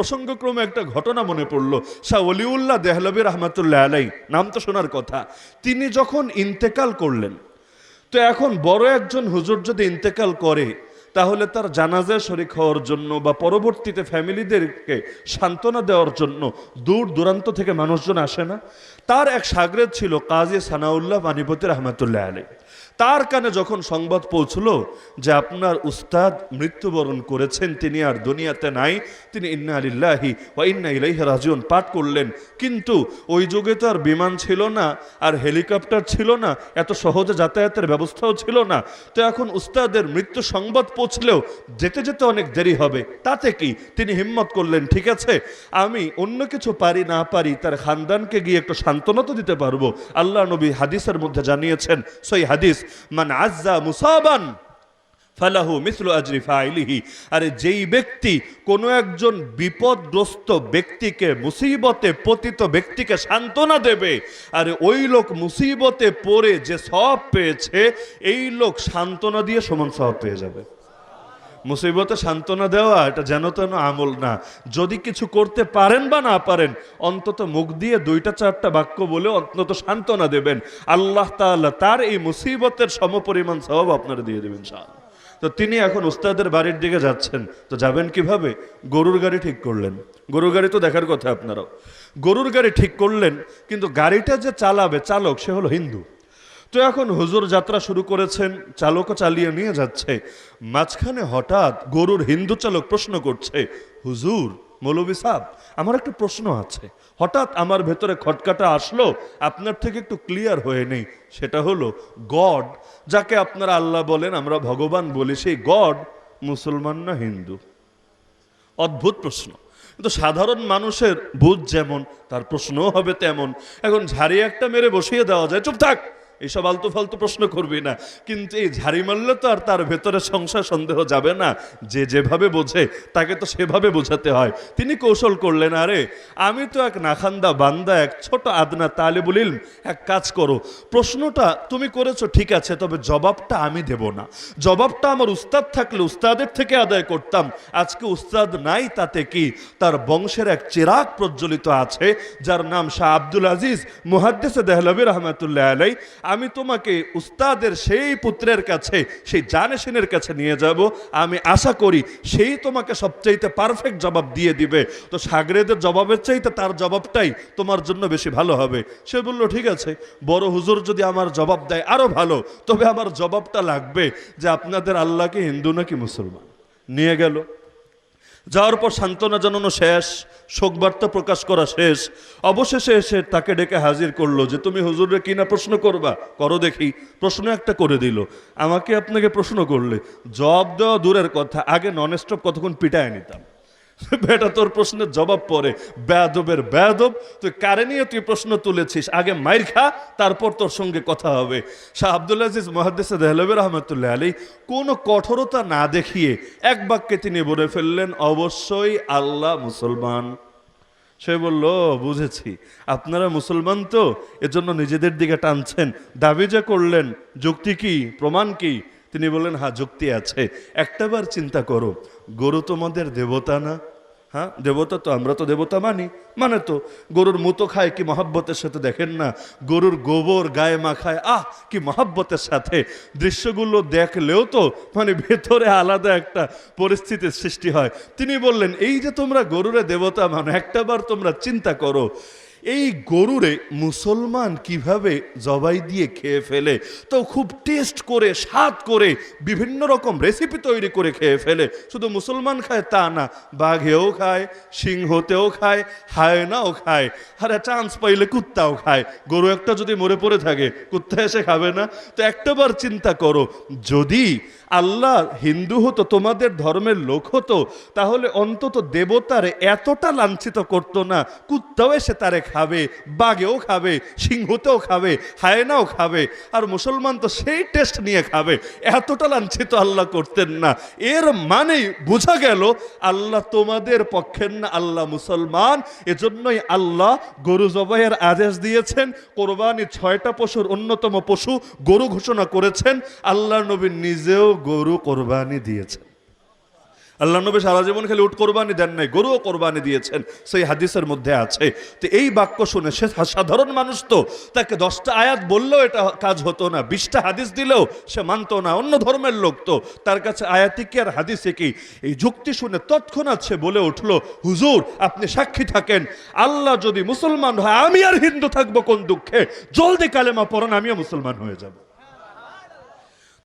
প্রসঙ্গক্রমে একটা ঘটনা মনে পড়লো। শাহ ওলিউল্লাহ দেহলভী রহমাতুল্লাহ আলাই, নাম তো শোনার কথা। তিনি যখন ইন্তেকাল করলেন, তো এখন বড় একজন হুজুর যদি ইন্তেকাল করে, তাহলে তার জানাজায় শরীক হওয়ার জন্য বা পরবর্তীতে ফ্যামিলিদেরকে সান্ত্বনা দেওয়ার জন্য দূর দূরান্ত থেকে মানুষজন আসে না? তার এক শাগরেদ ছিল কাজী সানাউল্লাহ পানিপতি রহমাতুল্লাহ আলাই। তার কানে যখন সংবাদ পৌঁছলো যে আপনার উস্তাদ মৃত্যুবরণ করেছেন, তিনি আর দুনিয়াতে নাই, তিনি ইন্না লিল্লাহি ওয়া ইন্না ইলাইহি রাজিউন পাঠ করলেন। কিন্তু ওই যুগে তো আর বিমান ছিল না, আর হেলিকপ্টার ছিল না, এত সহজে যাতায়াতের ব্যবস্থাও ছিল না। তো এখন উস্তাদের মৃত্যু সংবাদ পৌঁছলেও যেতে যেতে অনেক দেরি হবে, তাতে কি? তিনি হিম্মত করলেন, ঠিক আছে, আমি অন্য কিছু পারি না পারি, তার খানদানকে গিয়ে একটু সান্ত্বনা তো দিতে পারবো। আল্লাহ নবী হাদিসের মধ্যে জানিয়েছেন, সই হাদিস, মান আজ্জা মুসাবান ফালাহু মিসলু আজরি ফাইলিহি। আরে যেই ব্যক্তি কোনো একজন বিপদগ্রস্ত ব্যক্তিকে, মুসিবতে পতিত ব্যক্তিকে সান্ত্বনা দেবে, আরে ওই লোক মুসিবতে পড়ে যে সওয়াব পেয়েছে, এই লোক সান্ত্বনা দিয়ে সমান সওয়াব পেয়ে যাবে। মুসিবতে সান্ত্বনা দেওয়া এটা যেন তেন আমল না। যদি কিছু করতে পারেন বা না পারেন, অন্তত মুখ দিয়ে 2-4টা বাক্য বলে অন্তত সান্ত্বনা দেবেন। আল্লাহ তাআলা তার এই মুসিবতের সমপরিমাণ সওয়াব আপনারা দিয়ে দেবেন ইনশাআল্লাহ। তো তিনি এখন উস্তাদের বাড়ির দিকে যাচ্ছেন, তো যাবেন কিভাবে? গরুর গাড়ি ঠিক করলেন। গরুর গাড়ি তো দেখার কথা আপনারাও। গরুর গাড়ি ঠিক করলেন, কিন্তু গাড়িটা যে চালাবে চালক সে হলো হিন্দু। তো এখন হুজুর যাত্রা শুরু করেছেন, চালকও চালিয়ে নিয়ে যাচ্ছে। মাঝখানে হঠাৎ গরুর হিন্দু চালক প্রশ্ন করছে, হুজুর, মৌলভী সাহেব, আমার একটা প্রশ্ন আছে। হঠাৎ আমার ভেতরে খটকাটা আসলো, আপনার থেকে একটু ক্লিয়ার হয়ে নেই। সেটা হলো, গড যাকে আপনারা আল্লাহ বলেন, আমরা ভগবান বলি, সেই গড মুসলমান না হিন্দু? অদ্ভুত প্রশ্ন। কিন্তু সাধারণ মানুষের বুঝ যেমন, তার প্রশ্নও হবে তেমন। এখন ঝাড়ি একটা মেরে বসিয়ে দেওয়া যায়, চুপ থাক, এইসব আলতু ফালতু প্রশ্ন করবি না। কিন্তু এই ঝাড়ি মারলে তো আর তার ভেতরে সংশয় সন্দেহ যাবে না। যে যেভাবে বোঝে তাকে তো সেভাবে বোঝাতে হয়। তিনি কৌশল করলেন, আরে আমি তো এক নাখান্দা বান্দা, এক ছোট আদনা তালিবুল ইলম, এক কাজ করো, প্রশ্নটা তুমি করেছো ঠিক আছে, তবে জবাবটা আমি দেব না। জবাবটা আমার উস্তাদ থাকলে উস্তাদের থেকে আদায় করতাম। আজকে উস্তাদ নাই, তাতে কি? তার বংশের এক চিরাগ প্রজ্বলিত আছে, যার নাম শাহ আব্দুল আজিজ মুহাদ্দিসে দেহলভী রহমাতুল্লাহ আলাই। আমি তোমাকে উস্তাদের সেই পুত্রের কাছে, সেই জানেশিনের কাছে নিয়ে যাব। আমি আশা করি সেই তোমাকে সবচাইতে পারফেক্ট জবাব দিয়ে দিবে। তো শাগরেদের জবাবের চাইতে তার জবাবটাই তোমার জন্য বেশি ভালো হবে। সে বলল, ঠিক আছে, বড় হুজুর যদি আমার জবাব দেয় আরো ভালো, তবে আমার জবাবটা লাগবে যে আপনাদের আল্লাহকে হিন্দু নাকি মুসলমান। নিয়ে গেল। যাওয়ার পর সান্ত্বনা জানানো শেষ, শোকবার্তা প্রকাশ করা শেষ। অবশেষে এসে তাকে ডেকে হাজির করলো যে তুমি হুজুরে কি না প্রশ্ন করবা, করো দেখি। প্রশ্ন একটা করে দিল, আমাকে আপনাকে প্রশ্ন করলে জবাব দেওয়া দূরের কথা, আগে নন স্টপ কতক্ষণ পিটায় নিতাম। বেটা তোর প্রশ্নের জবাব পরে, বেয়াদবের বেয়াদব, তুই কারে নিয়ে তুই প্রশ্ন তুলেছিস, আগে মাইর খা, তারপর তোর সঙ্গে কথা হবে। শাহ আব্দুল আজিজ মুহাদ্দিস দেহলভী রহমাতুল্লাহ আলাইহি কোনো কঠোরতা না দেখিয়ে এক বাক্যে তিনি বলে ফেললেন, অবশ্যই আল্লাহ মুসলমান। সে বলল, বুঝেছি, আপনারা মুসলমান তো, এজন্য নিজেদের দিকে টানছেন। দাবি যে করলেন, যুক্তি কি, প্রমাণ কি? তিনি বললেন, হ্যাঁ যুক্তি আছে। একটাবার চিন্তা করো, গরু তোমাদের দেবতা না? হ্যাঁ দেবতা তো, আমরা তো দেবতা মানি। মানে তো গরুর মুতো খায় কি মহাব্বতের সাথে, দেখেন না গরুর গোবর গায়ে মাখায়, আহ কি মহাব্বতের সাথে। দৃশ্যগুলো দেখলেও তো মানে ভেতরে আলাদা একটা পরিস্থিতির সৃষ্টি হয়। তিনি বললেন, এই যে তোমরা গরুরে দেবতা মানো, একটাবার তোমরা চিন্তা করো, এই গরুরে মুসলমান কিভাবে জবাই দিয়ে খেয়ে ফেলে, তো খুব টেস্ট করে, স্বাদ করে, বিভিন্ন রকম রেসিপি তৈরি করে খেয়ে ফেলে। শুধু মুসলমান খায় তা না, বাঘেও খায়, সিংহতেও খায়, হায়নাও খায়, আর চান্স পাইলে কুত্তাও খায়। গরু একটা যদি মরে পড়ে থাকে, কুত্তা এসে খাবে না? তো একটাবার চিন্তা করো, যদি আল্লাহ হিন্দু হতো, তোমাদের ধর্মের লোক হতো, তাহলে অন্তত দেবতারে এতটা লাঞ্ছিত করতো না। কুত্তাও এসে তারে খাবে, বাঘেও খাবে, সিংহতেও খাবে, হায়নাও খাবে, আর মুসলমান তো সেই টেস্ট নিয়ে খাবে। এতটা লাঞ্ছিত আল্লাহ করতেন না। এর মানেই বোঝা গেল আল্লাহ তোমাদের পক্ষের না, আল্লাহ মুসলমান। এজন্যই আল্লাহ গরু জবাইয়ের আদেশ দিয়েছেন। কোরবানি 6টা পশুর অন্যতম পশু গরু ঘোষণা করেছেন। আল্লাহ নবী নিজেও গরু কোরবানি দিয়েছেন। আল্লাহ নবী সারা জীবন খালি উট কোরবানি দেন নাই, গরুও কোরবানি দিয়েছেন, সেই হাদিসের মধ্যে আছে। তো এই বাক্য শুনে সে সাধারণ মানুষ, তো তাকে 10টা আয়াত বললেও এটা কাজ হতো না, 20টা হাদিস দিলেও সে মানতো না। অন্য ধর্মের লোক, তো তার কাছে আয়াতি কি আর হাদিসে কি? এই যুক্তি শুনে তৎক্ষণাৎ সে বলে উঠলো, হুজুর আপনি সাক্ষী থাকেন, আল্লাহ যদি মুসলমান হয় আমি আর হিন্দু থাকবো কোন দুঃখে, জলদি কালেমা পড়ান, আমিও মুসলমান হয়ে যাব।